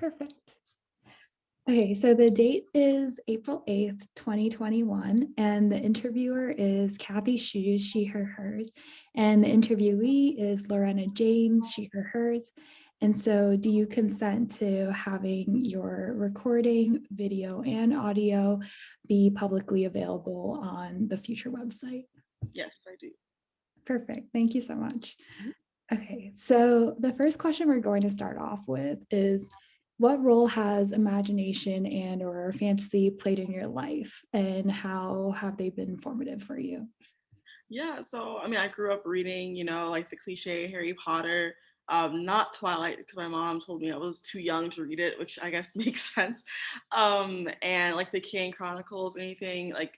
Perfect. Okay, so the date is April 8th, 2021, and the interviewer is Cathy, she, her, hers, and the interviewee is Lorena James, she, her, hers. And so do you consent to having your recording, video, and audio be publicly available on the future website? Yes, I do. Perfect, thank you so much. Okay, so the first question we're going to start off with is, what role has imagination and or fantasy played in your life, and how have they been formative for you? Yeah, so I mean, I grew up reading, like the cliche Harry Potter, not Twilight because my mom told me I was too young to read it, which I guess makes sense. And like the Kane Chronicles, anything like,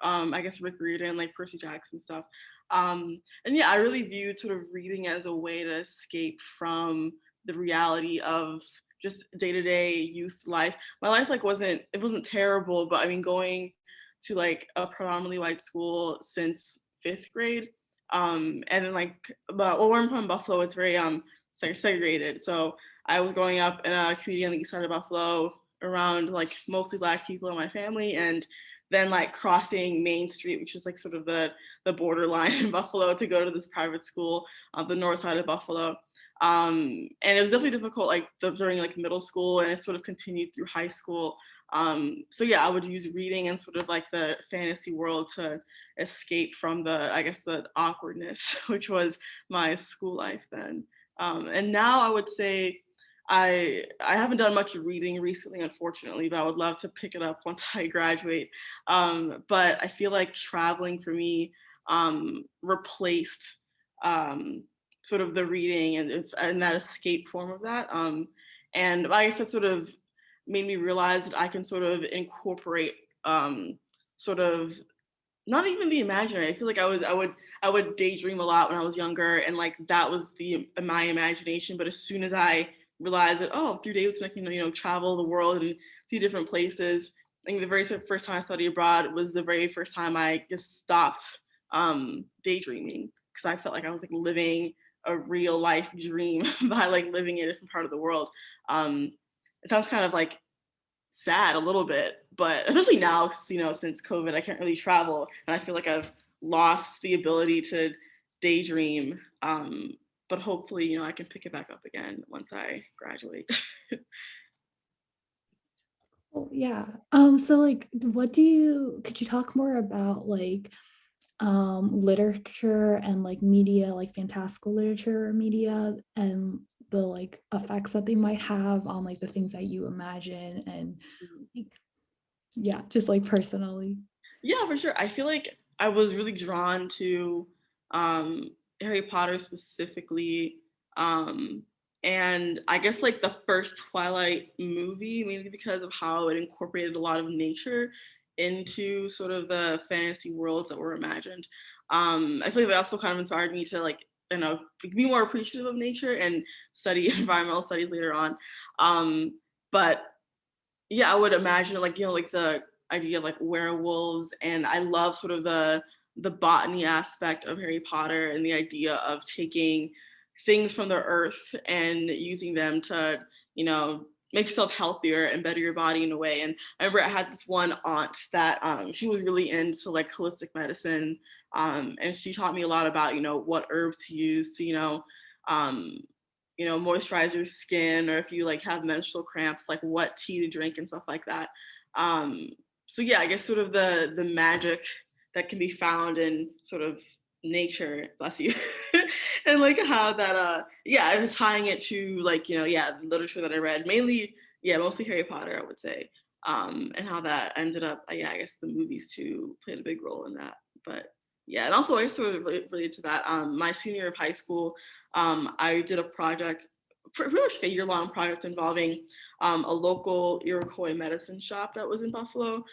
I guess Rick Riordan, like Percy Jackson stuff. And yeah, I really viewed sort of reading as a way to escape from the reality of just day-to-day youth life. My life like wasn't terrible, but I mean going to like a predominantly white school since fifth grade. And then like, but where I'm from, Buffalo, it's very segregated. So I was growing up in a community on the east side of Buffalo around like mostly Black people in my family, and then like crossing Main Street, which is like sort of the borderline in Buffalo, to go to this private school on the north side of Buffalo. And it was definitely difficult like during like middle school, and it sort of continued through high school. So yeah, I would use reading and sort of like the fantasy world to escape from I guess the awkwardness, which was my school life then. And now I would say I haven't done much reading recently, unfortunately, but I would love to pick it up once I graduate. But I feel like traveling for me replaced sort of the reading and that escape form of that. And I guess that sort of made me realize that I can sort of incorporate sort of not even the imaginary. I feel like I would daydream a lot when I was younger, and like that was my imagination. But as soon as I realized that, oh, through Davidson I can travel the world and see different places. I think the very first time I studied abroad was the very first time I just stopped daydreaming, because I felt like I was like living a real life dream by like living in a different part of the world. It sounds kind of like sad a little bit, but especially now, since COVID, I can't really travel, and I feel like I've lost the ability to daydream. But hopefully, I can pick it back up again once I graduate. Oh, yeah. So like, could you talk more about like literature and like media, like fantastical literature or media, and the like effects that they might have on like the things that you imagine, and like, yeah, just like personally. Yeah, for sure. I feel like I was really drawn to Harry Potter specifically. Um, and I guess like the first Twilight movie, mainly because of how it incorporated a lot of nature into sort of the fantasy worlds that were imagined. I feel like that also kind of inspired me to like, be more appreciative of nature and study environmental studies later on. But yeah, I would imagine like, like the idea of like werewolves, and I love sort of the botany aspect of Harry Potter and the idea of taking things from the earth and using them to, make yourself healthier and better your body in a way. And I remember I had this one aunt that she was really into like holistic medicine. And she taught me a lot about, what herbs to use to, um, moisturize your skin, or if you like have menstrual cramps, like what tea to drink and stuff like that. Um, so yeah, I guess sort of the magic that can be found in sort of nature, bless you, and like how that yeah, and tying it to like yeah, literature that I read, mainly yeah, mostly Harry Potter, I would say, and how that ended up yeah, I guess the movies too played a big role in that. But yeah, and also I sort of related to that. My senior year of high school, I did a project, pretty much a year-long project involving a local Iroquois medicine shop that was in Buffalo.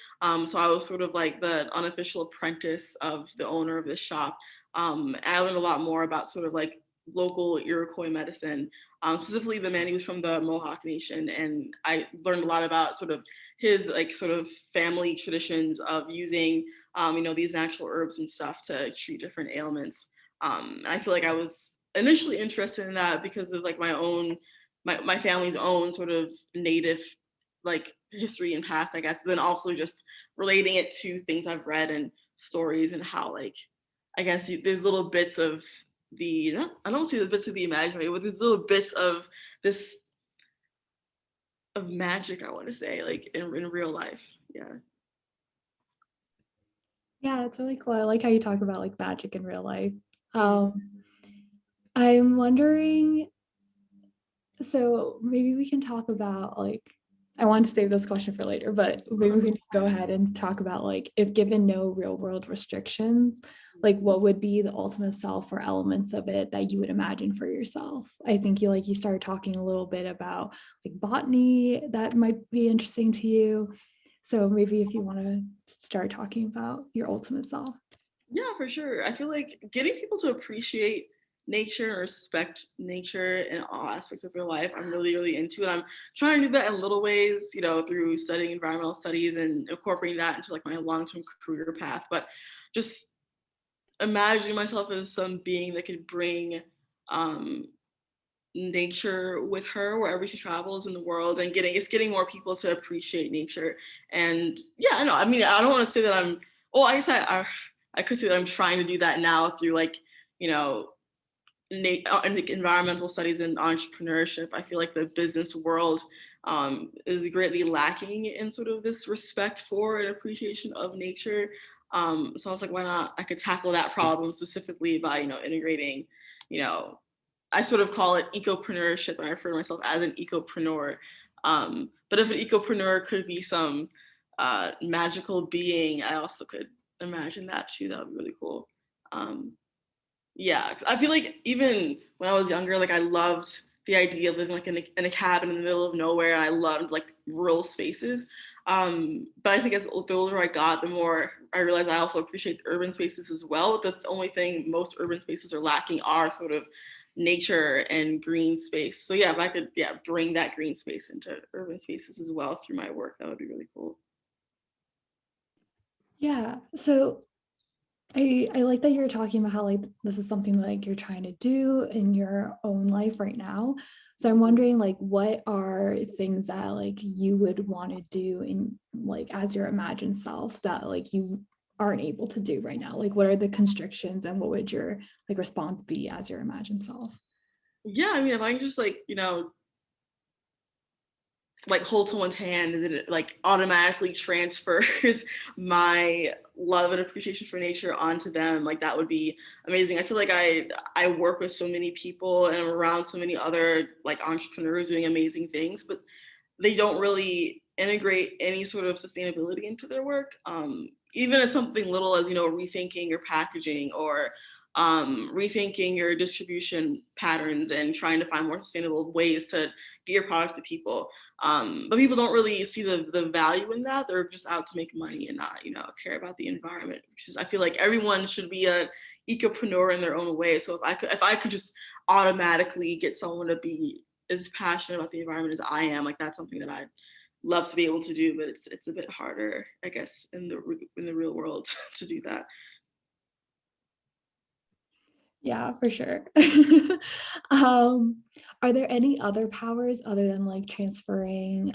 So I was sort of like the unofficial apprentice of the owner of this shop. And I learned a lot more about sort of like local Iroquois medicine, specifically the man, he was from the Mohawk Nation, and I learned a lot about sort of his like sort of family traditions of using these natural herbs and stuff to treat different ailments. And I feel like I was initially interested in that because of like my own my family's own sort of native like history and past, I guess. But then also just relating it to things I've read and stories and how like I guess there's little bits of the I don't see the bits of the imaginary, but there's little bits of this of magic, I want to say, like in real life. Yeah. Yeah, it's really cool. I like how you talk about like magic in real life. Mhm. I'm wondering, so maybe we can talk about like, I want to save this question for later, but maybe we can just go ahead and talk about like, if given no real world restrictions, like what would be the ultimate self or elements of it that you would imagine for yourself? I think you started talking a little bit about like botany that might be interesting to you. So maybe if you want to start talking about your ultimate self. Yeah, for sure. I feel like getting people to appreciate nature and respect nature in all aspects of their life, I'm really, really into it. I'm trying to do that in little ways, you know, through studying environmental studies and incorporating that into like my long-term career path. But just imagining myself as some being that could bring um, nature with her wherever she travels in the world, and getting more people to appreciate nature. And yeah, I know, I mean, I don't want to say that I'm, well, I guess I could say that I'm trying to do that now through like, you know, environmental studies and entrepreneurship. I feel like the business world is greatly lacking in sort of this respect for and appreciation of nature. So I was like, why not? I could tackle that problem specifically by, you know, integrating, you know, I sort of call it ecopreneurship, and I refer to myself as an ecopreneur. But if an ecopreneur could be some magical being, I also could imagine that too. That would be really cool. Um, yeah, 'cause I feel like even when I was younger, like I loved the idea of living like in a cabin in the middle of nowhere. And I loved like rural spaces. But I think as the older I got, the more I realized I also appreciate the urban spaces as well. The only thing most urban spaces are lacking are sort of nature and green space. So yeah, if I could, yeah, bring that green space into urban spaces as well through my work, that would be really cool. Yeah. So I like that you're talking about how like this is something like you're trying to do in your own life right now. So I'm Mhm. wondering like what are things that like you would want to do in like as your imagined self that like you aren't able to do right now? Like what are the constrictions and what would your like response be as your imagined self? Yeah, I mean, if I can just like, you know, like hold someone's hand and then it like automatically transfers my love and appreciation for nature onto them, like that would be amazing. I feel like I work with so many people and I'm around so many other like entrepreneurs doing amazing things, but they don't really integrate any sort of sustainability into their work. Even as something little as, you know, rethinking your packaging or rethinking your distribution patterns and trying to find more sustainable ways to get your product to people. But people don't really see the value in that. They're just out to make money and not, you know, care about the environment. Which is, I feel like everyone should be a ecopreneur in their own way. So if I could just automatically get someone to be as passionate about the environment as I am, like that's something that I'd love to be able to do, but it's a bit harder, I guess, in the real world to do that. Yeah, for sure. um, are there any other powers other than like transferring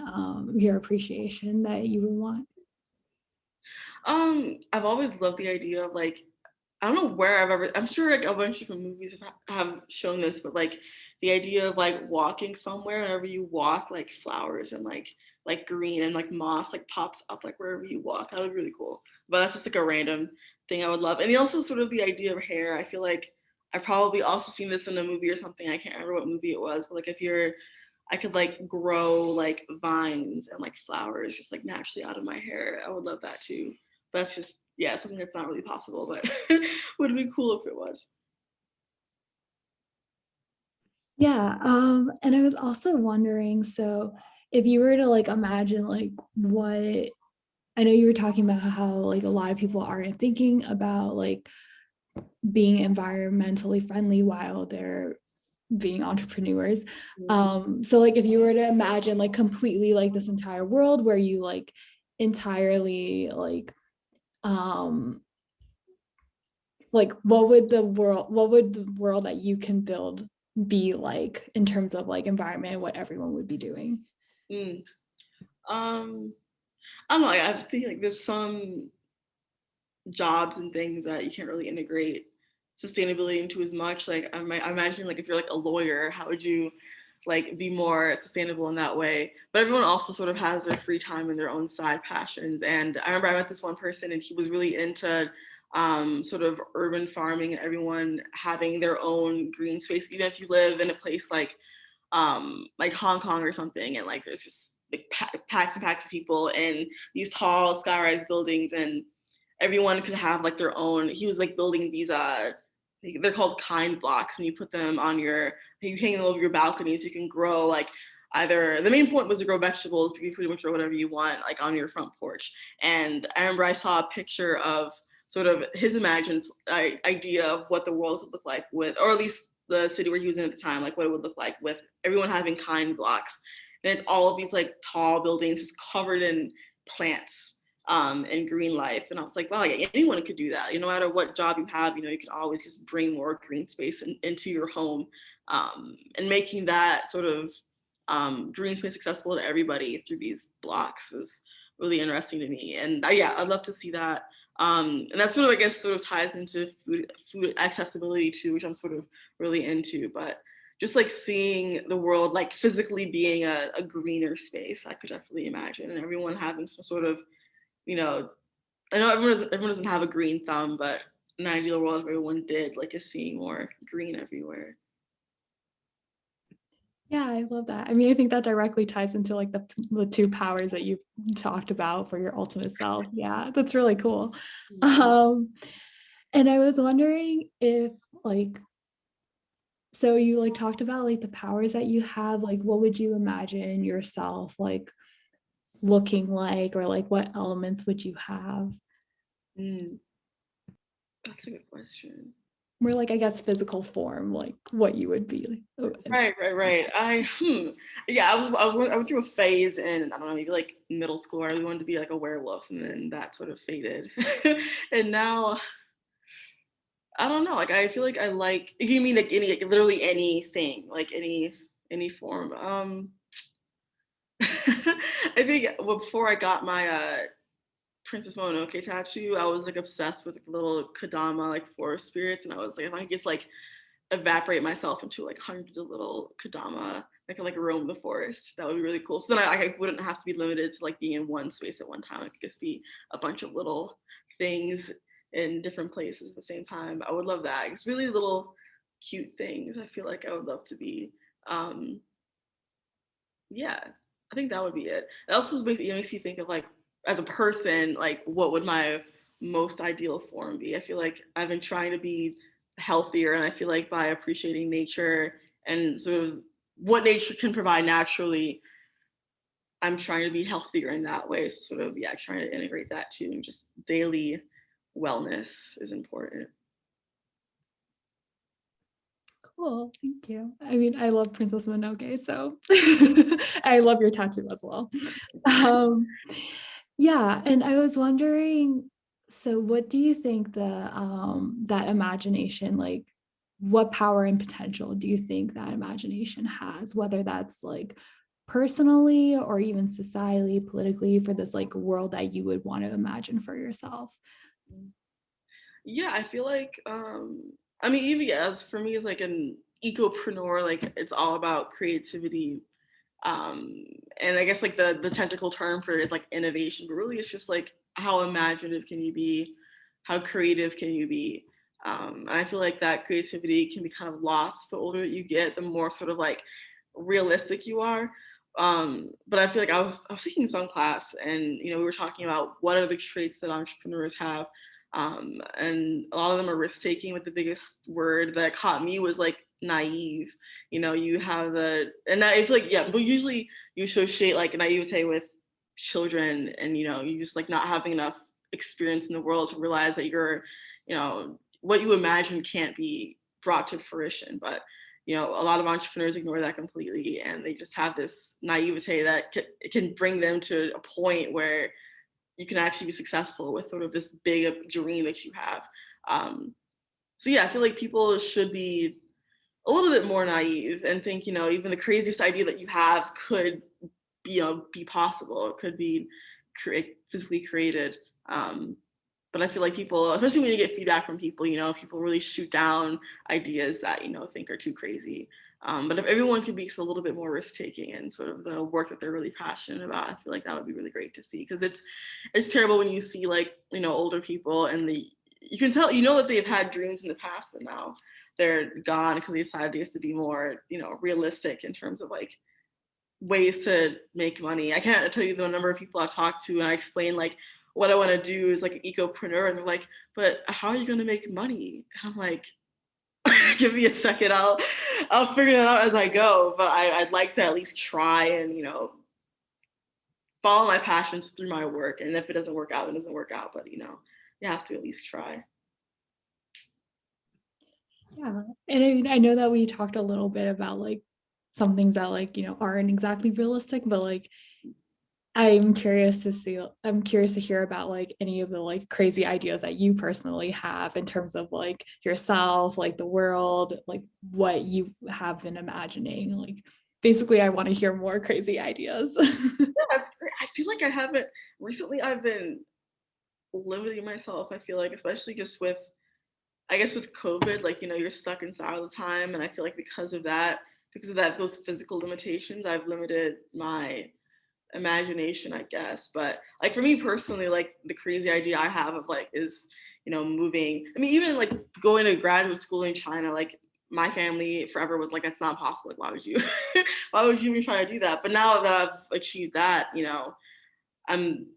your appreciation that you would want? I've always loved the idea of like, I don't know where I've ever, I'm sure like a bunch of different movies have shown this, but like the idea of like walking somewhere, whenever you walk, like flowers and like green and like moss like pops up like wherever you walk. That would be really cool. But that's just like a random thing I would love. And also sort of the idea of hair. I feel like I've probably also seen this in a movie or something. I can't remember what movie it was, but like if you're, I could like grow like vines and like flowers just like naturally out of my hair. I would love that too. But that's just, yeah, something that's not really possible, but would be cool if it was. Yeah, and I was also wondering, so if you were to like imagine like what I know you were talking about how like a lot of people aren't thinking about like being environmentally friendly while they're being entrepreneurs. So like if you were to imagine like completely like this entire world where you like entirely like what would the world that you can build be like in terms of like environment and what everyone would be doing? Mm. Um, I don't know. I think like there's some jobs and things that you can't really integrate sustainability into as much. Like I imagine like if you're like a lawyer, how would you like be more sustainable in that way? But everyone also sort of has their free time and their own side passions. And I remember I met this one person and he was really into sort of urban farming and everyone having their own green space, even if you live in a place like Hong Kong or something, and like there's just like packs and packs of people in these tall skyrise buildings, and everyone could have like their own. He was like building these they're called kind blocks, and you put them on you hang them over your balcony so you can grow like either the main point was to grow vegetables, but you can pretty much grow whatever you want like on your front porch. And I remember I saw a picture of sort of his imagined idea of what the world could look like with, or at least the city where he was in at the time, like what it would look like with everyone having kind blocks. And it's all of these like tall buildings just covered in plants and green life. And I was like, wow, yeah, anyone could do that. No matter what job you have, you can always just bring more green space into your home, and making that sort of green space accessible to everybody through these blocks was really interesting to me. And yeah, I'd love to see that. And that sort of, I guess, sort of ties into food accessibility too, which I'm sort of really into. But just like seeing the world like physically being a greener space, I could definitely imagine, and everyone having some sort of, I know everyone doesn't have a green thumb, but an ideal world if everyone did, like just seeing more green everywhere. Yeah, I love that. I mean, I think that directly ties into like the two powers that you've talked about for your ultimate self. Yeah, that's really cool. Um, and I was wondering if like, so you like talked about like the powers that you have, like what would you imagine yourself like looking like, or like what elements would you have? Mm, that's a good question. More like, I guess, physical form, like what you would be. Right. Yeah, I went through a phase in, I don't know, maybe like middle school where I really wanted to be like a werewolf, and then that sort of faded. And now I don't know, like I feel like I like, you mean like any, like, literally anything, like any form. I think before I got my Princess Mononoke tattoo, I was like obsessed with like, little kodama like forest spirits, and I was like, if I could just like evaporate myself into like hundreds of little kodama that can like roam the forest, that would be really cool. So then I wouldn't have to be limited to like being in one space at one time. I could just be a bunch of little things in different places at the same time. I would love that. It's really little cute things. I feel like I would love to be. Um, yeah, I think that would be it. It also makes me think of like, as a person, like what would my most ideal form be? I feel like I've been trying to be healthier, and I feel like by appreciating nature and sort of what nature can provide naturally, I'm trying to be healthier in that way. So sort of, yeah, trying to integrate that too, and just daily wellness is important. Cool, thank you. I mean, I love Princess Mononoke, so I love your tattoo as well. Um, yeah, and I was wondering, so what do you think that imagination, like what power and potential do you think that imagination has, whether that's like personally or even societally, politically, for this like world that you would want to imagine for yourself? Yeah, I feel like I mean, even as for me as like an ecopreneur, like it's all about creativity. Um and I guess like the technical term for it is like innovation, but really it's just like how imaginative can you be, how creative can you be. And I feel like that creativity can be kind of lost the older that you get, the more sort of like realistic you are. But I feel like I was taking some class, and we were talking about what are the traits that entrepreneurs have. And a lot of them are risk taking, but the biggest word that caught me was like naive. You have and I feel like, yeah, but usually you associate like naivete with children, and you just like not having enough experience in the world to realize that what you imagine can't be brought to fruition. But a lot of entrepreneurs ignore that completely, and they just have this naivete that can bring them to a point where you can actually be successful with sort of this big dream that you have. So yeah, I feel like people should be a little bit more naive and think, even the craziest idea that you have could, be possible. It could be physically created. But I feel like people, especially when you get feedback from people, people really shoot down ideas that, think are too crazy. But if everyone could be a little bit more risk taking and sort of the work that they're really passionate about, I feel like that would be really great to see. Because it's terrible when you see like, older people and you can tell, that they've had dreams in the past, but now they're gone because they decided to be more, realistic in terms of like ways to make money. I can't tell you the number of people I've talked to, and I explain like what I want to do is like an ecopreneur, and they're like, but how are you going to make money? And I'm like, give me a second, I'll figure that out as I go. But I'd like to at least try and follow my passions through my work. And if it doesn't work out, it doesn't work out. But you have to at least try. Yeah. And I mean, I know that we talked a little bit about like some things that like, aren't exactly realistic, but like I'm curious to hear about like any of the like crazy ideas that you personally have in terms of like yourself, like the world, like what you have been imagining. Like basically I want to hear more crazy ideas. Yeah, that's great. I feel like I haven't recently. I've been limiting myself. I feel like, especially just with, I guess with COVID, like you're stuck inside all the time, and I feel like because of that, those physical limitations, I've limited my imagination, I guess. But like for me personally, like the crazy idea I have of like is, moving. I mean, even like going to graduate school in China, like my family forever was like, that's not possible. Like, why would you, why would you even try to do that? But now that I've achieved that, I'm,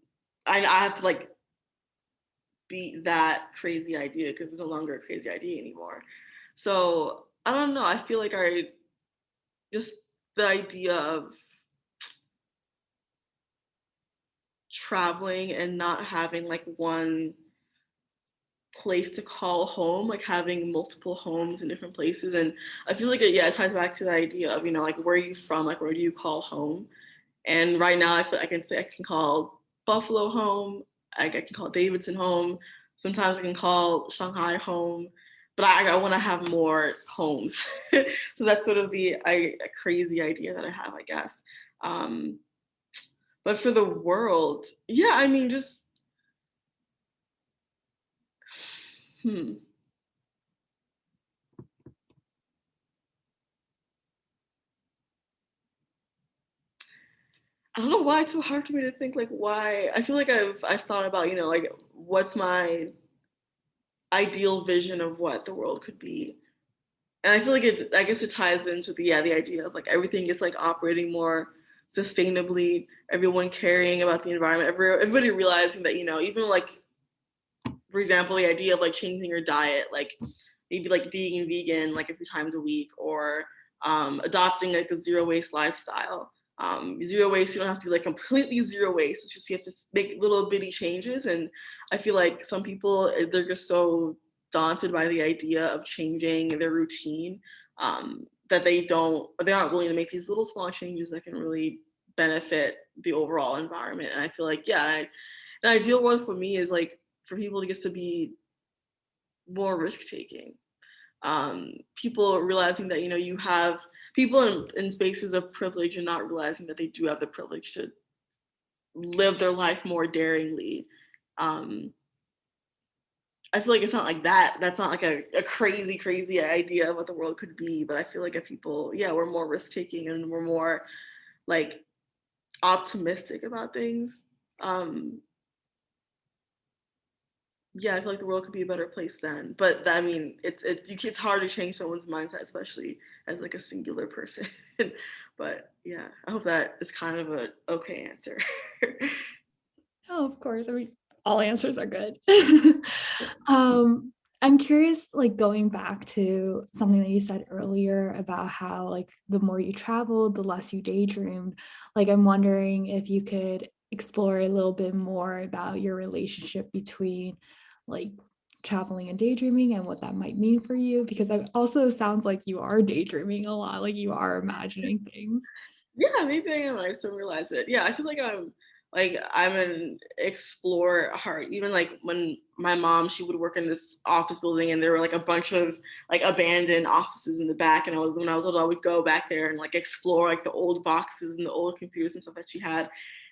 I have to like beat that crazy idea because it's no longer a crazy idea anymore. So I don't know. I feel like I just the idea of traveling and not having like one place to call home, like having multiple homes in different places. And I feel like it ties back to the idea of, like where are you from? Like where do you call home? And right now I feel I can say I can call Buffalo home, I can call Davidson home, sometimes I can call Shanghai home, but I want to have more homes. So that's sort of a crazy idea that I have, I guess. But for the world, yeah, I mean, just, hmm. I don't know why it's so hard for me to think like why. I feel like I've thought about, like what's my ideal vision of what the world could be. And I feel like I guess it ties into the idea of like everything is like operating more sustainably, everyone caring about the environment, everybody realizing that, even like, for example, the idea of like changing your diet, like maybe like being vegan like a few times a week, or adopting like a zero waste lifestyle. Zero waste, you don't have to be like completely zero waste. It's just you have to make little bitty changes. And I feel like some people, they're just so daunted by the idea of changing their routine, that they aren't willing to make these little small changes that can really benefit the overall environment. And I feel like, an ideal world for me is like for people to get to be more risk taking. People realizing that you have people in spaces of privilege and not realizing that they do have the privilege to live their life more daringly. um, I feel like it's not like that. That's not like a crazy idea of what the world could be. But I feel like if people, we're more risk taking and we're more like optimistic about things. I feel like the world could be a better place then. But I mean, it's hard to change someone's mindset, especially as like a singular person. But yeah, I hope that is kind of a okay answer. Oh, of course. I mean, all answers are good. I'm curious, like going back to something that you said earlier about how like the more you traveled, the less you daydreamed. Like I'm wondering if you could explore a little bit more about your relationship between like traveling and daydreaming and what that might mean for you, because it also sounds like you are daydreaming a lot, like you are imagining things. Yeah, maybe I am. I just don't realize it. Yeah, I feel like like I'm an explorer at heart. Even like when my mom, she would work in this office building and there were like a bunch of like abandoned offices in the back. And when I was little, I would go back there and like explore like the old boxes and the old computers and stuff that she had.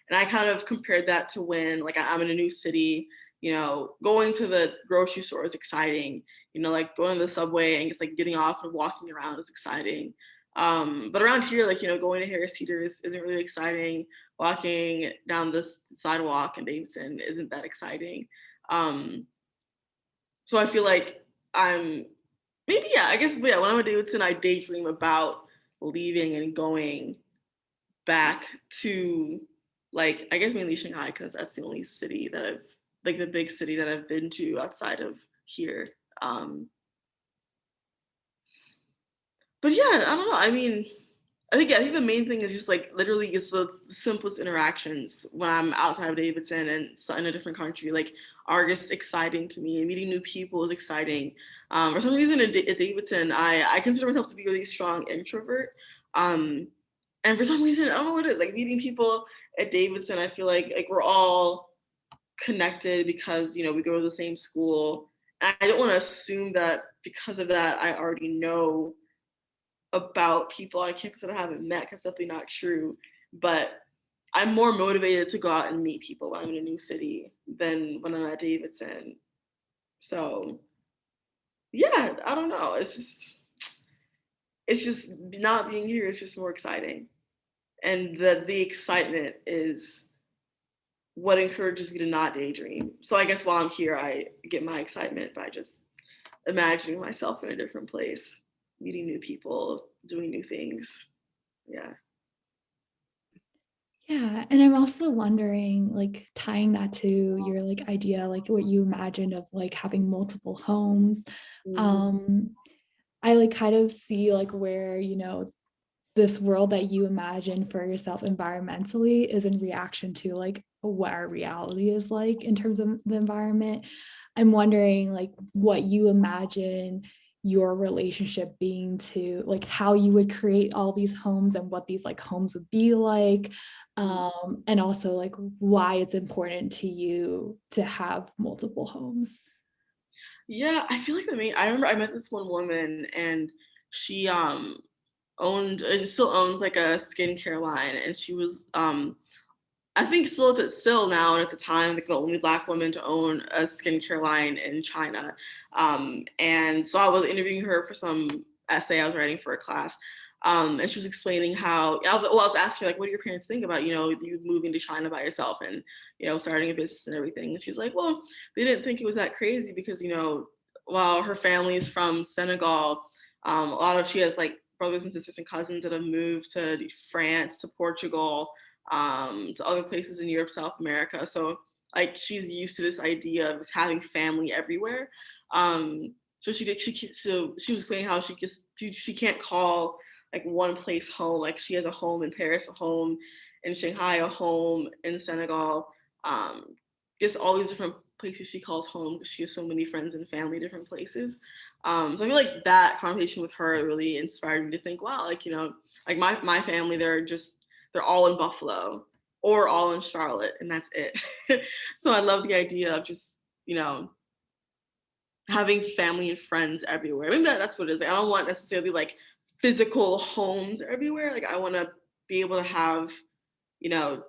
And I kind of compared that to when like I'm in a new city, you know, going to the grocery store is exciting, you know, like going to the subway and just like getting off and walking around is exciting. But around here, like, you know, going to Harris Teeter's isn't really exciting. Walking down this sidewalk in Davidson isn't that exciting. Um, so I feel like I'm maybe, yeah, I guess, yeah, when I'm in Davidson, I daydream about leaving and going back to, like, I guess mainly Shanghai, because that's the only city that like the big city that I've been to outside of here. Um, but yeah, I don't know. I mean, I think the main thing is just like literally it's the simplest interactions when I'm outside of Davidson and in a different country, like are just exciting to me. Meeting new people is exciting. For some reason at Davidson, I consider myself to be a really strong introvert. Um, and for some reason, I don't know what it is, like meeting people at Davidson, I feel like we're all connected because, you know, we go to the same school. And I don't want to assume that because of that, I already know about people on campus that I haven't met. That's definitely not true. But I'm more motivated to go out and meet people when I'm in a new city than when I'm at Davidson. So yeah, I don't know. It's just not being here is just more exciting. And the excitement is what encourages me to not daydream. So I guess while I'm here, I get my excitement by just imagining myself in a different place, meeting new people, doing new things. Yeah. Yeah, and I'm also wondering, like tying that to your like idea, like what you imagined of like having multiple homes. Mhm. Um, I like kind of see like where, you know, this world that you imagine for yourself environmentally is in reaction to like what our reality is like in terms of the environment. I'm wondering like what you imagine your relationship being to like how you would create all these homes and what these like homes would be like, and also like why it's important to you to have multiple homes. Yeah, I feel like I remember I met this one woman and she owned and still owns like a skincare line and she was I think still now and at the time like the only black woman to own a skincare line in China. And so I was interviewing her for some essay I was writing for a class. And she was explaining how I was asking her, like, what do your parents think about, you know, you moving to China by yourself and, you know, starting a business and everything. And she's like, well, they didn't think it was that crazy because, you know, while her family is from Senegal, she has like brothers and sisters and cousins that have moved to France, to Portugal, to other places in Europe, South America. So like she's used to this idea of just having family everywhere. So she was explaining how she can't call like one place home. Like she has a home in Paris, a home in Shanghai, a home in Senegal. Um, just all these different places she calls home because she has so many friends and family different places. So I feel like that conversation with her really inspired me to think, wow, like, you know, like my family, they're all in Buffalo or all in Charlotte, and that's it. So I love the idea of just, you know, having family and friends everywhere. I mean, that's what it is. Like, I don't want necessarily like physical homes everywhere. Like I want to be able to have, you know,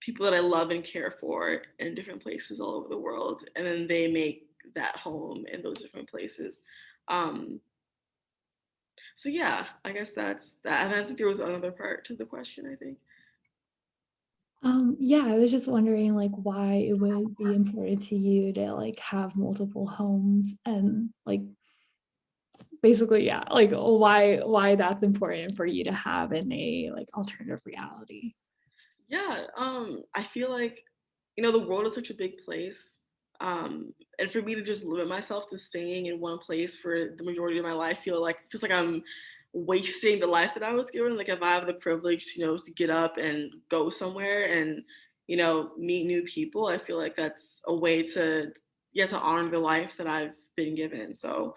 people that I love and care for in different places all over the world, and then they make that home in those different places. Um, so yeah, I guess that's that. And I think there was another part to the question, I think. Yeah, I was just wondering like why it would be important to you to like have multiple homes and like basically, yeah, like why that's important for you to have in a like alternative reality. Yeah, I feel like, you know, the world is such a big place. And for me to just limit myself to staying in one place for the majority of my life, feels like I'm wasting the life that I was given. Like if I have the privilege, you know, to get up and go somewhere and, you know, meet new people, I feel like that's a way to, yeah, to honor the life that I've been given. So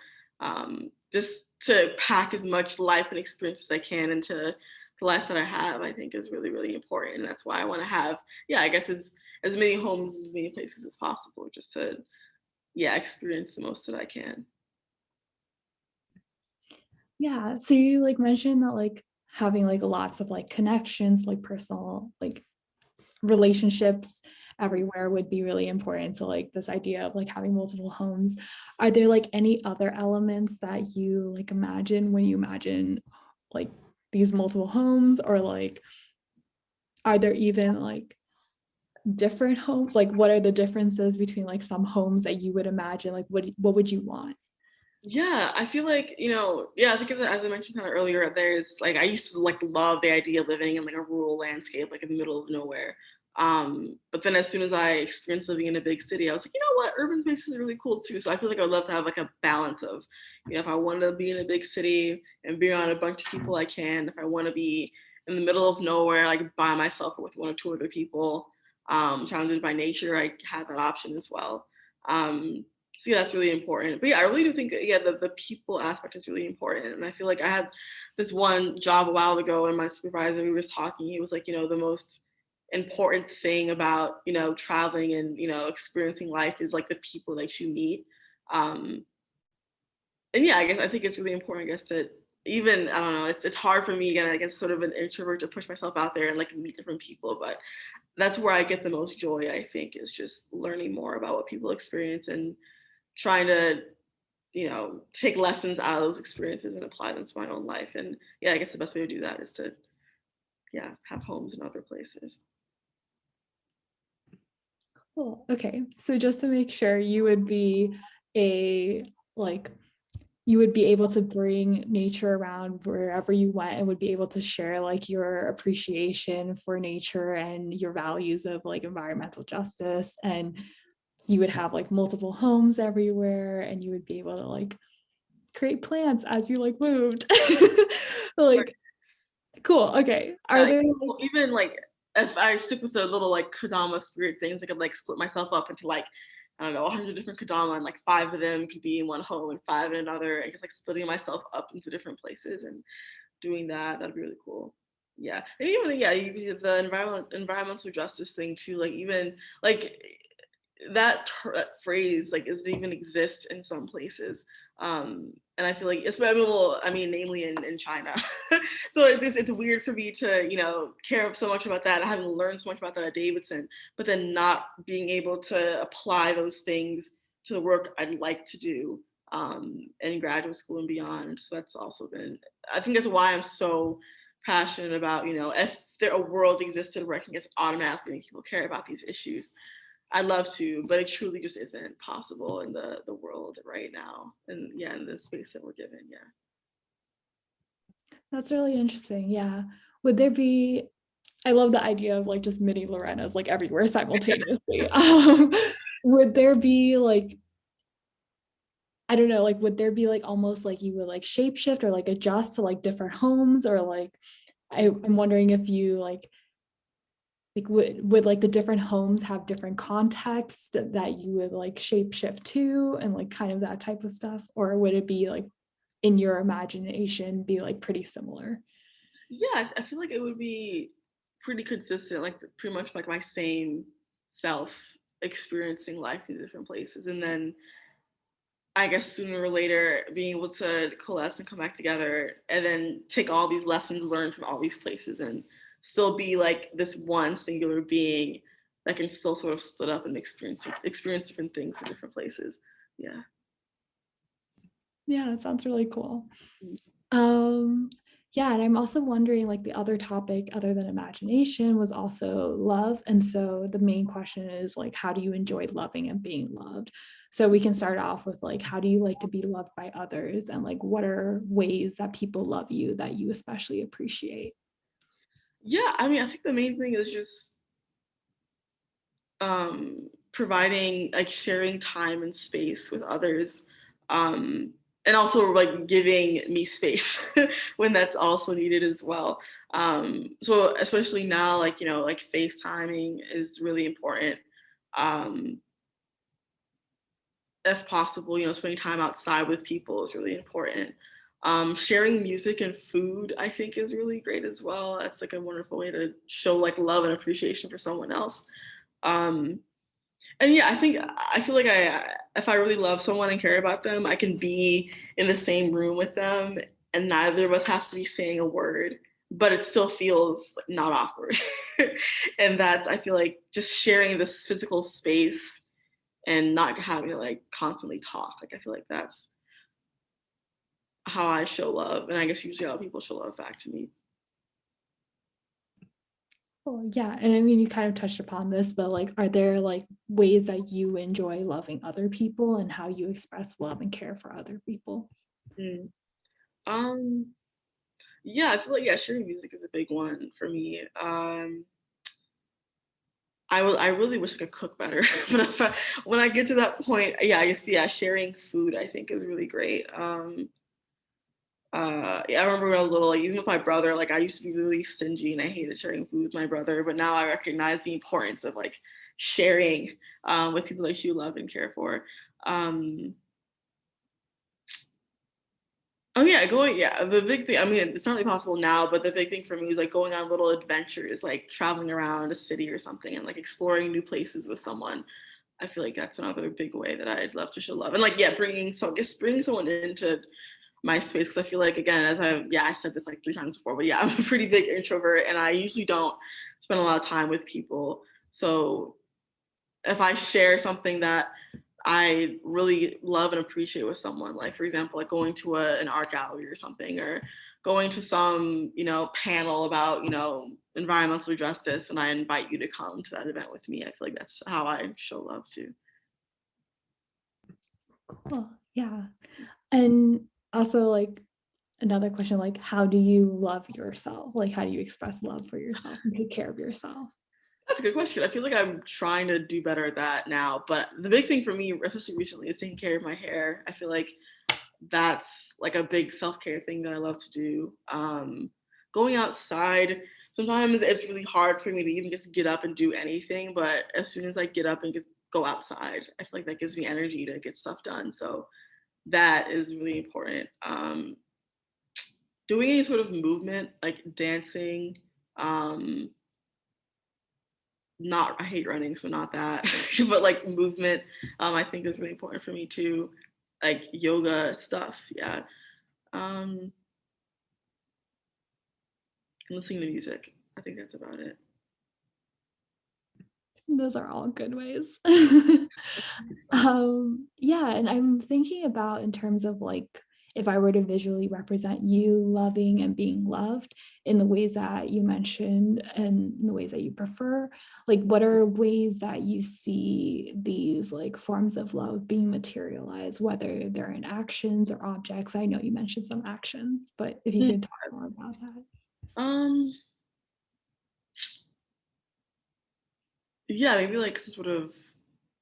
just to pack as much life and experience as I can into the life that I have, I think is really, really important. And that's why I want to have, yeah, I guess as many homes, as many places as possible, just to, yeah, experience the most that I can. Yeah, so you like mentioned that like having like lots of like connections, like personal like relationships everywhere would be really important. So like this idea of like having multiple homes. Are there like any other elements that you like imagine when you imagine like these multiple homes, or like are there even like different homes? Like what are the differences between like some homes that you would imagine? Like what would you want? Yeah, I feel like, yeah, I think as I mentioned kind of earlier, there's like I used to like love the idea of living in like a rural landscape, like in the middle of nowhere. But then as soon as I experienced living in a big city, I was like, you know what, urban spaces are really cool too. So I feel like I would love to have like a balance of, if I want to be in a big city and be around a bunch of people, I can. If I want to be in the middle of nowhere, like by myself or with one or two other people, surrounded by nature, I have that option as well. So yeah, that's really important. But yeah, I really do think yeah, the people aspect is really important. And I feel like I had this one job a while ago, and my supervisor, we was talking, he was like, the most important thing about, traveling and, experiencing life is like the people that you meet. Um, and yeah, I think it's really important, I guess, that even, I don't know, it's hard for me, again, I guess sort of an introvert, to push myself out there and like meet different people, but that's where I get the most joy, I think, is just learning more about what people experience and trying to, take lessons out of those experiences and apply them to my own life. And yeah, I guess the best way to do that is to, yeah, have homes in other places. Cool. Okay. So just to make sure, you would be a like you would be able to bring nature around wherever you went and would be able to share like your appreciation for nature and your values of like environmental justice, and you would have like multiple homes everywhere and you would be able to like create plants as you like moved. Like cool. Okay. Are Yeah, like, there well, like even like if I stick with the little like kodama spirit things, I could like split myself up into like, I don't know, 100 different kodama, and like 5 of them could be in one home and 5 in another. I guess like splitting myself up into different places and doing that, that'd be really cool. Yeah, and even yeah, the environmental justice thing too. Like even like that phrase like doesn't even exist in some places. And I feel like it's namely in China. So it's weird for me to, care so much about that. I haven't learned so much about that at Davidson, but then not being able to apply those things to the work I'd like to do in graduate school and beyond. So that's also been, I think that's why I'm so passionate about, if there a world existed where I can just automatically make people care about these issues, I'd love to, but it truly just isn't possible in the world right now. And yeah, in the space that we're given. Yeah. that's really interesting. Yeah. Would there be I love the idea of like just mini Lorenas like everywhere simultaneously. Would there be like, I don't know, like would there be like almost like you would like shapeshift or like adjust to like different homes, or like I'm wondering if you like would like the different homes have different contexts that you would like shapeshift to and like kind of that type of stuff, or would it be like in your imagination be like pretty similar? Yeah, I feel like it would be pretty consistent, like pretty much like my same self experiencing life in different places. And then I guess sooner or later being able to coalesce and come back together and then take all these lessons learned from all these places and still be like this one singular being that can still sort of split up and experience different things in different places. Yeah. Yeah, that sounds really cool. Um, yeah, and I'm also wondering like the other topic other than imagination was also love. And so the main question is like, how do you enjoy loving and being loved? So we can start off with like, how do you like to be loved by others? And like, what are ways that people love you that you especially appreciate? Yeah, I think the main thing is just providing, like sharing time and space with others, and also like giving me space when that's also needed as well. So especially now, like like FaceTiming is really important. Um, if possible, spending time outside with people is really important. Sharing music and food, I think, is really great as well. That's like a wonderful way to show like love and appreciation for someone else. Um, and yeah, I feel like if I really love someone and care about them, I can be in the same room with them, and neither of us have to be saying a word, but it still feels like not awkward. And that's, I feel like, just sharing this physical space and not having to like constantly talk. Like I feel like that's how I show love, and I guess usually how people show love back to me. Well, yeah, and I mean, you kind of touched upon this, but like, are there like ways that you enjoy loving other people and how you express love and care for other people? Mm. Um, yeah, I feel like yeah, sharing music is a big one for me. I really wish I could cook better, but when I get to that point, yeah, I guess yeah, sharing food I think is really great. Yeah, I remember when I was little, like even with my brother, like I used to be really stingy and I hated sharing food with my brother, but now I recognize the importance of like sharing with people that you love and care for. Um, Oh yeah, yeah. The big thing, I mean, it's not really possible now, but the big thing for me is like going on little adventures, like traveling around a city or something and like exploring new places with someone. I feel like that's another big way that I'd love to show love. And like, yeah, just bringing someone into my space. Cause I feel like, again, I said this like 3 times before, but yeah, I'm a pretty big introvert and I usually don't spend a lot of time with people. So if I share something that I really love and appreciate with someone, like for example, like going to an art gallery or something, or going to some, panel about, environmental justice, and I invite you to come to that event with me. I feel like that's how I show love too. Cool. Yeah. And also like another question, like how do you love yourself? Like how do you express love for yourself and take care of yourself? That's a good question. I feel like I'm trying to do better at that now, but the big thing for me, especially recently, is taking care of my hair. I feel like that's like a big self-care thing that I love to do. Going outside, sometimes it's really hard for me to even just get up and do anything, but as soon as I get up and just go outside, I feel like that gives me energy to get stuff done. So that is really important. Doing any sort of movement, like dancing, um, not I hate running, so not that, but like movement, I think is really important for me too, like yoga stuff, yeah. Um, and listening to music. I think that's about it. Those are all good ways. Yeah, and I'm thinking about in terms of like if I were to visually represent you loving and being loved in the ways that you mentioned and in the ways that you prefer, like what are ways that you see these like forms of love being materialized, whether they're in actions or objects? I know you mentioned some actions, but if you Mm. could talk more about that. Um, yeah, maybe like some sort of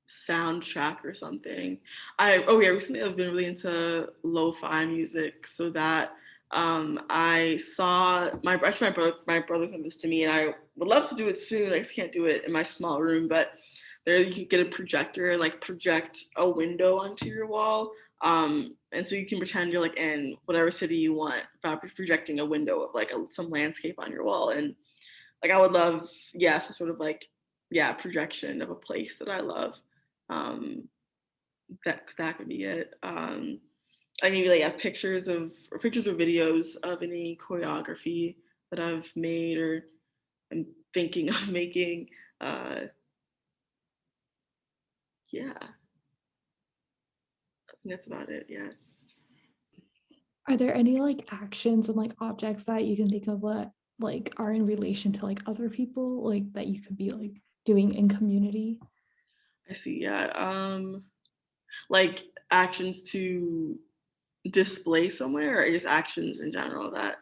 soundtrack or something. Recently I've been really into lo-fi music, so that I saw my brother sent this to me, and I would love to do it soon. I just can't do it in my small room, but there you can get a projector and like project a window onto your wall. And so you can pretend you're like in whatever city you want by projecting a window of like some landscape on your wall. And like I would love, yeah, some sort of like, yeah, projection of a place that I love. Um, that could be it. I maybe like have pictures or videos of any choreography that I've made or I'm thinking of making. Uh, yeah, I think that's about it. Yeah. Are there any like actions and like objects that you can think of that like are in relation to like other people, like that you could be like doing in community? I see. Yeah. Like actions to display somewhere, or just actions in general that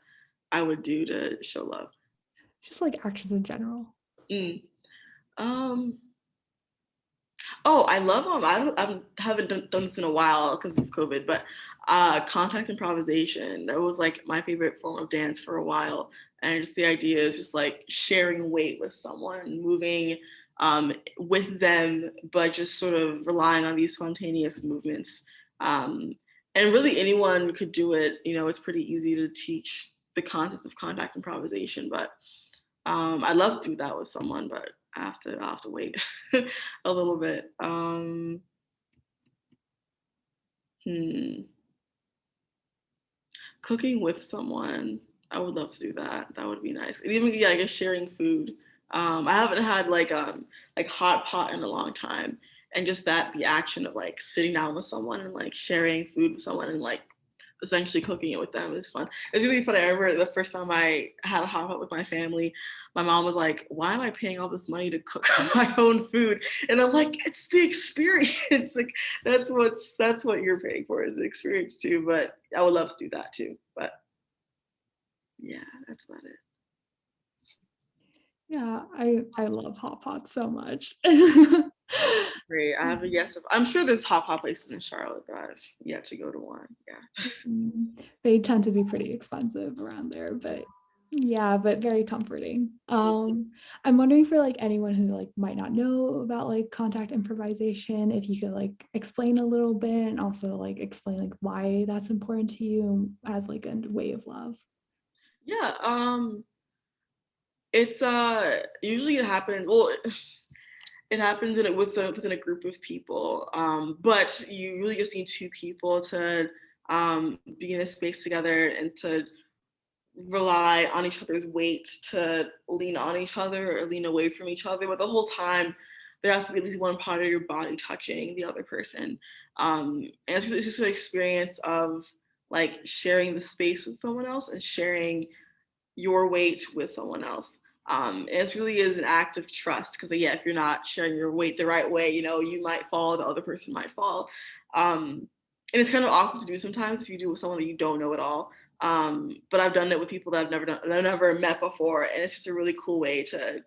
I would do to show love. Just like actions in general. Mm. Um, Oh, I love I haven't done this in a while because of COVID, but contact improvisation. That was like my favorite form of dance for a while. And just the idea is just like sharing weight with someone, moving with them, but just sort of relying on these spontaneous movements. Um, and really anyone could do it. It's pretty easy to teach the concept of contact improvisation, but I'd love to do that with someone, but I have to wait a little bit. Hmm. Cooking with someone, I would love to do that. That would be nice. And even, yeah, I guess sharing food. I haven't had like hot pot in a long time, and just the action of like sitting down with someone and like sharing food with someone and like essentially cooking it with them is fun. It's really funny. I remember the first time I had a hot pot with my family, my mom was like, "Why am I paying all this money to cook my own food?" And I'm like, "It's the experience. Like that's what you're paying for, is the experience too." But I would love to do that too. But yeah, that's about it. Yeah, I love hot pots so much. Great. I have a yes. I'm sure there's hot pot places in Charlotte, but I've yet to go to one. Yeah. They tend to be pretty expensive around there, but yeah, but very comforting. I'm wondering for like anyone who like might not know about like contact improvisation, if you could like explain a little bit and also like explain like why that's important to you as like a way of love. Yeah. It's usually it happens. Well, it happens within a group of people, but you really just need two people to be in a space together and to rely on each other's weight, to lean on each other or lean away from each other. But the whole time, there has to be at least one part of your body touching the other person. And it's just an experience of like sharing the space with someone else and sharing your weight with someone else. And it really is an act of trust, because yeah, if you're not sharing your weight the right way, you might fall, the other person might fall. And it's kind of awkward to do sometimes if you do it with someone that you don't know at all. But I've done it with people that I've never met before, and it's just a really cool way to,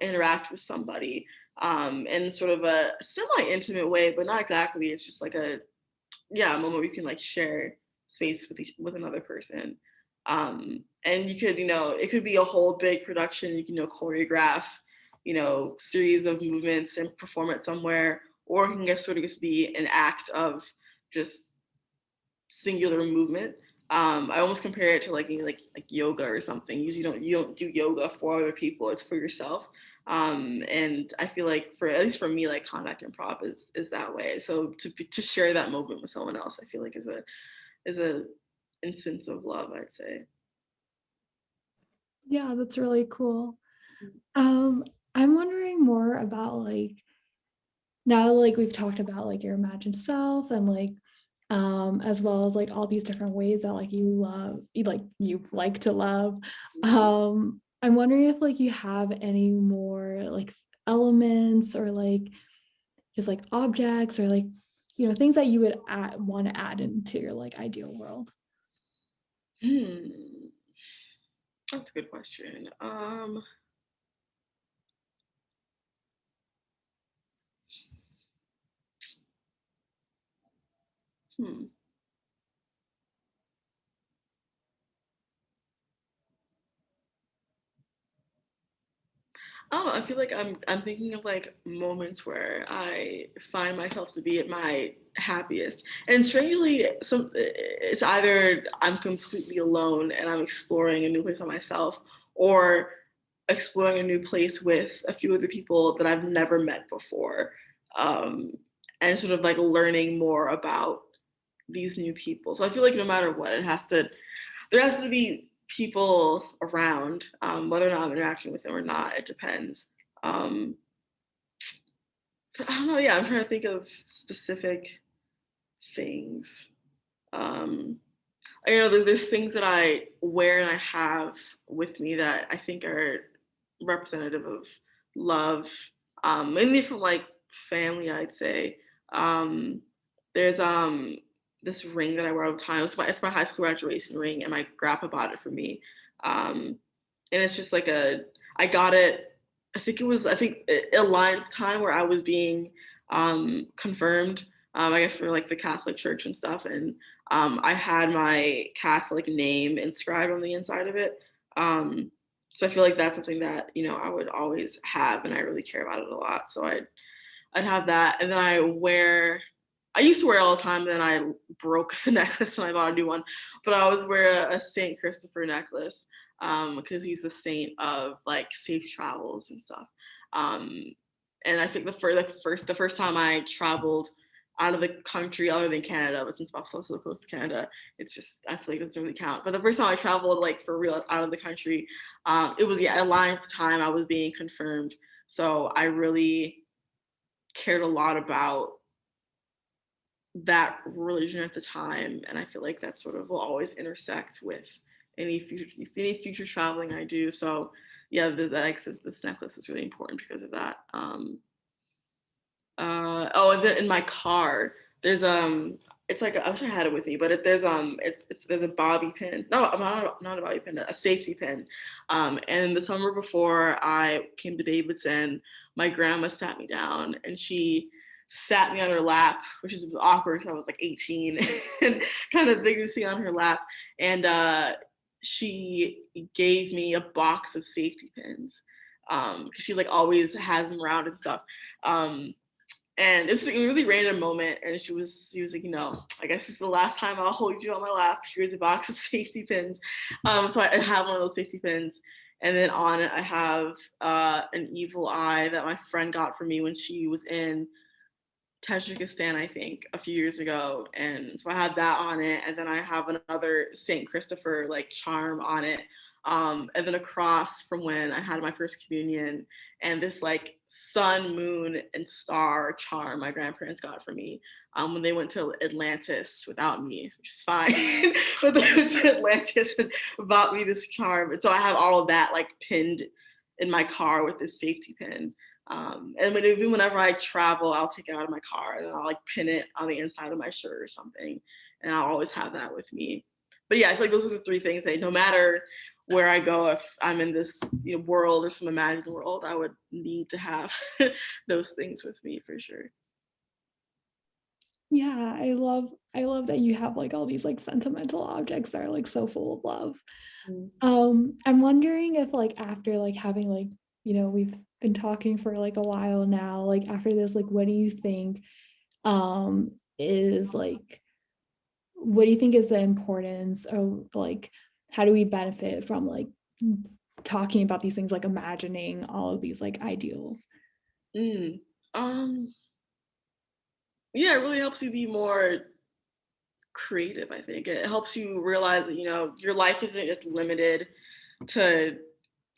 interact with somebody in sort of a semi-intimate way, but not exactly. It's just like a moment where you can like share space with another person. And you could, it could be a whole big production. You can, choreograph, series of movements and perform it somewhere, or it can just be an act of just singular movement. I almost compare it to like yoga or something. Usually you don't do yoga for other people, it's for yourself. And I feel like, for at least for me, like contact improv is that way. So to share that moment with someone else, I feel like is a instance of love, I'd say. Yeah, that's really cool. Um, I'm wondering more about like now like we've talked about like your imagined self and like as well as like all these different ways that like you like to love. I'm wondering if like you have any more like elements or like just like objects or like things that you would want to add into your like ideal world. Hmm, that's a good question. Hmm. I don't know. I feel like I'm thinking of like moments where I find myself to be at my happiest. And strangely, it's either I'm completely alone and I'm exploring a new place by myself, or exploring a new place with a few other people that I've never met before. Um, and sort of like learning more about these new people. So I feel like no matter what, there has to be people around, whether or not I'm interacting with them or not. It depends. Um, but I don't know. Yeah, I'm trying to think of specific things. Um, there's things that I wear and I have with me that I think are representative of love, mainly from like family, I'd say. Um, there's this ring that I wear all the time. It's my high school graduation ring, and my grandpa bought it for me. Um, and it's just like I got it. I think it aligned with the time where I was being confirmed. I guess for like the Catholic Church and stuff, and I had my Catholic name inscribed on the inside of it. So I feel like that's something that I would always have, and I really care about it a lot. So I'd have that, and then I wear. I used to wear it all the time, then I broke the necklace and I bought a new one. But I always wear a Saint Christopher necklace because he's the saint of like safe travels and stuff. Um, and I think the first time I traveled out of the country other than Canada, but since Buffalo's so close to Canada, it's just I feel like it doesn't really count. But the first time I traveled like for real out of the country, it was aligned with the time I was being confirmed. So I really cared a lot about that religion at the time, and I feel like that sort of will always intersect with any future traveling I do. So yeah, this necklace is really important because of that. And then in my car, there's it's like I wish I had it with me, but there's a bobby pin. No, not a bobby pin, a safety pin. And the summer before I came to Davidson, my grandma sat me down and she sat me on her lap, which is awkward because I was like 18 and kind of vigorously on her lap. And she gave me a box of safety pins because she like always has them around and stuff. And it was like a really random moment. And she was like, I guess this is the last time I'll hold you on my lap. Here's a box of safety pins. So I have one of those safety pins. And then on it, I have an evil eye that my friend got for me when she was in Tajikistan, I think, a few years ago. And so I had that on it. And then I have another St. Christopher like charm on it. And then across from when I had my first communion, and this like sun, moon, and star charm my grandparents got for me when they went to Atlantis without me, which is fine. But they went to Atlantis and bought me this charm. And so I have all of that like pinned in my car with this safety pin. And even whenever I travel, I'll take it out of my car and then I'll like pin it on the inside of my shirt or something. And I'll always have that with me. But yeah, I feel like those are the three things that no matter where I go, if I'm in this world or some imagined world, I would need to have those things with me for sure. Yeah, I love that you have like all these like sentimental objects that are like so full of love. I'm wondering if like after like having like, we've been talking for like a while now, like after this, like what do you think is like what do you think is the importance of like how do we benefit from like talking about these things, like imagining all of these like ideals? Mm. Yeah, it really helps you be more creative, I think. It helps you realize that, your life isn't just limited to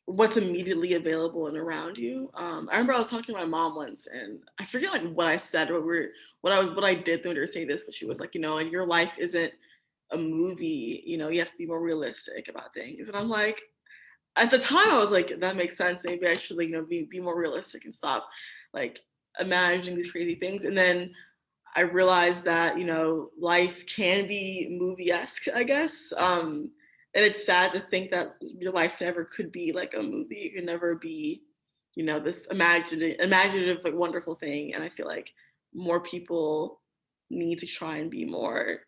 what's immediately available and around you. I remember I was talking to my mom once, and I forget like what I said or what I did to her say this, but she was like, like your life isn't a movie. You have to be more realistic about things. And I'm like, at the time, I was like, that makes sense. Maybe I should, like, be more realistic and stop like imagining these crazy things. And then I realized that, life can be movie-esque, I guess. And it's sad to think that your life never could be like a movie. It could never be, this imaginative, like wonderful thing. And I feel like more people need to try and be more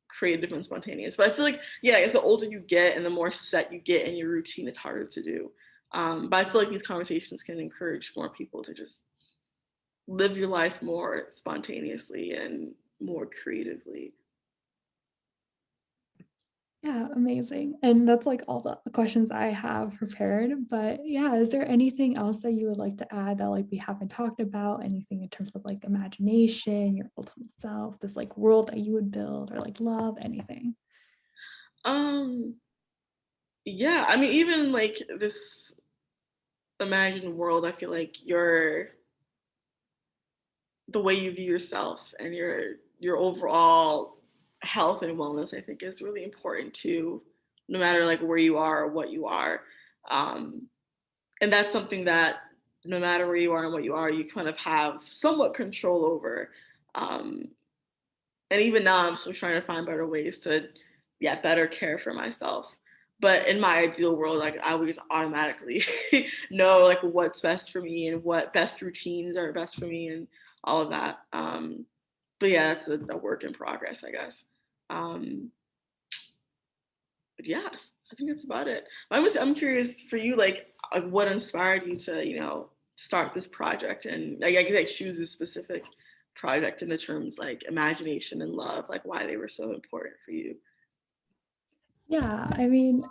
creative and spontaneous. But I feel like, yeah, as the older you get and the more set you get in your routine, it's harder to do. But I feel like these conversations can encourage more people to just live your life more spontaneously and more creatively. Yeah, amazing. And that's like all the questions I have prepared. But yeah, is there anything else that you would like to add that like we haven't talked about? Anything in terms of like imagination, your ultimate self, this like world that you would build, or like love, anything? Um, yeah, I mean, even like this imagined world, I feel like the way you view yourself and your overall health and wellness, I think, is really important too, no matter like where you are or what you are. Um, and that's something that no matter where you are and what you are, you kind of have somewhat control over. Um, and even now, I'm still trying to find better ways to, yeah, better care for myself. But in my ideal world, like I would just automatically know like what's best for me and what best routines are best for me and all of that. But yeah, that's a work in progress, I guess. Um, but yeah, I think that's about it. I'm curious for you, like what inspired you to, start this project and like, I guess like choose this specific project in the terms like imagination and love, like why they were so important for you. Yeah, I mean,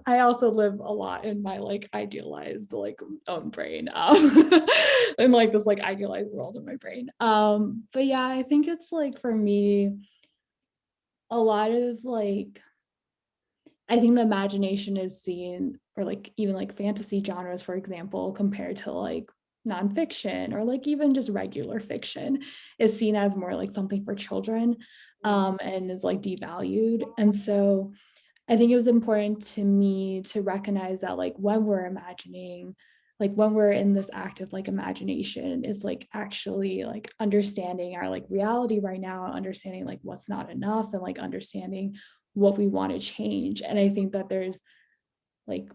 I also live a lot in my like idealized like own brain, in like this like idealized world in my brain. But yeah, I think it's like for me, a lot of like I think the imagination is seen, or like even like fantasy genres, for example, compared to like nonfiction or like even just regular fiction, is seen as more like something for children, and is like devalued. And so I think it was important to me to recognize that like when we're imagining, like when we're in this act of like imagination, it's like actually like understanding our like reality right now, understanding like what's not enough, and like understanding what we want to change. And I think that there's like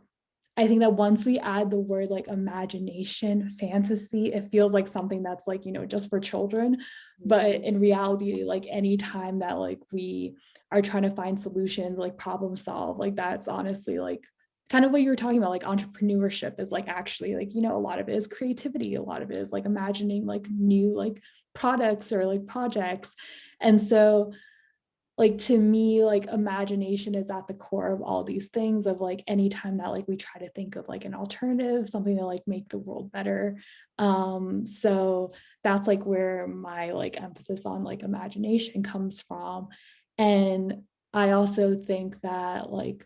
I think that once we add the word like imagination, fantasy, it feels like something that's like, just for children. But in reality, like anytime that like we are trying to find solutions, like problem solve, like that's honestly like kind of what you were talking about, like entrepreneurship is like actually like, a lot of it is creativity, a lot of it is like imagining like new like products or like projects. And so like to me, like imagination is at the core of all these things, of like anytime that like we try to think of like an alternative, something to like make the world better. So that's like where my like emphasis on like imagination comes from. And I also think that like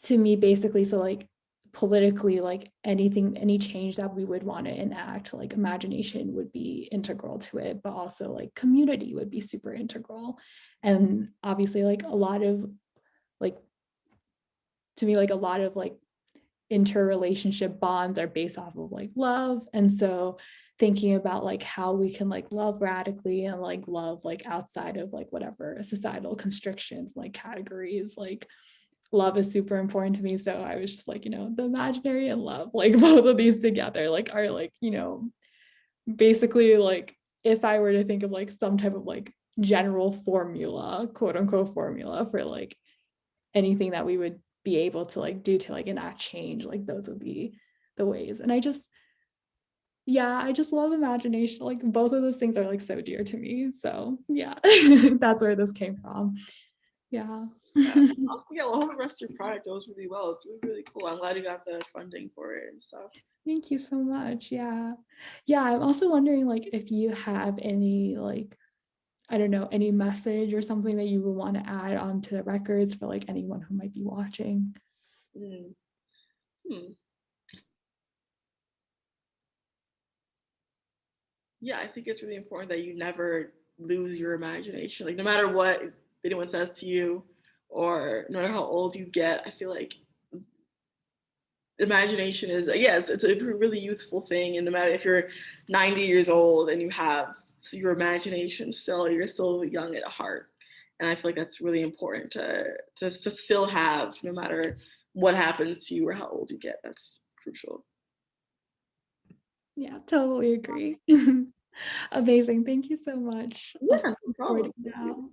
to me basically, so like politically, like anything, any change that we would want to enact, like imagination would be integral to it, but also like community would be super integral. And obviously like a lot of like to me like a lot of like interrelationship bonds are based off of like love. And so thinking about like how we can like love radically and like love like outside of like whatever societal constrictions, like categories, like love is super important to me. So I was just like, the imaginary and love, like both of these together, like are like, basically like if I were to think of like some type of like general formula, quote unquote formula for like anything that we would be able to like do to like enact change, like those would be the ways. And I just love imagination. Like both of those things are like so dear to me. So yeah, that's where this came from. Yeah. Yeah, also, yeah, well, the rest of your product goes really well. It's really, really cool. I'm glad you got the funding for it and stuff. Thank you so much. Yeah. Yeah. I'm also wondering like if you have any like, I don't know, any message or something that you would want to add onto the records for like anyone who might be watching. Mm. Hmm. Yeah, I think it's really important that you never lose your imagination. Like no matter what anyone says to you, or no matter how old you get, I feel like imagination is, yes, it's a really youthful thing. And no matter if you're 90 years old and you have your imagination still, you're still young at heart. And I feel like that's really important to still have, no matter what happens to you or how old you get. That's crucial. Yeah, totally agree. Amazing. Thank you so much. I'll Yeah, stop no problem. recording Thank you. now.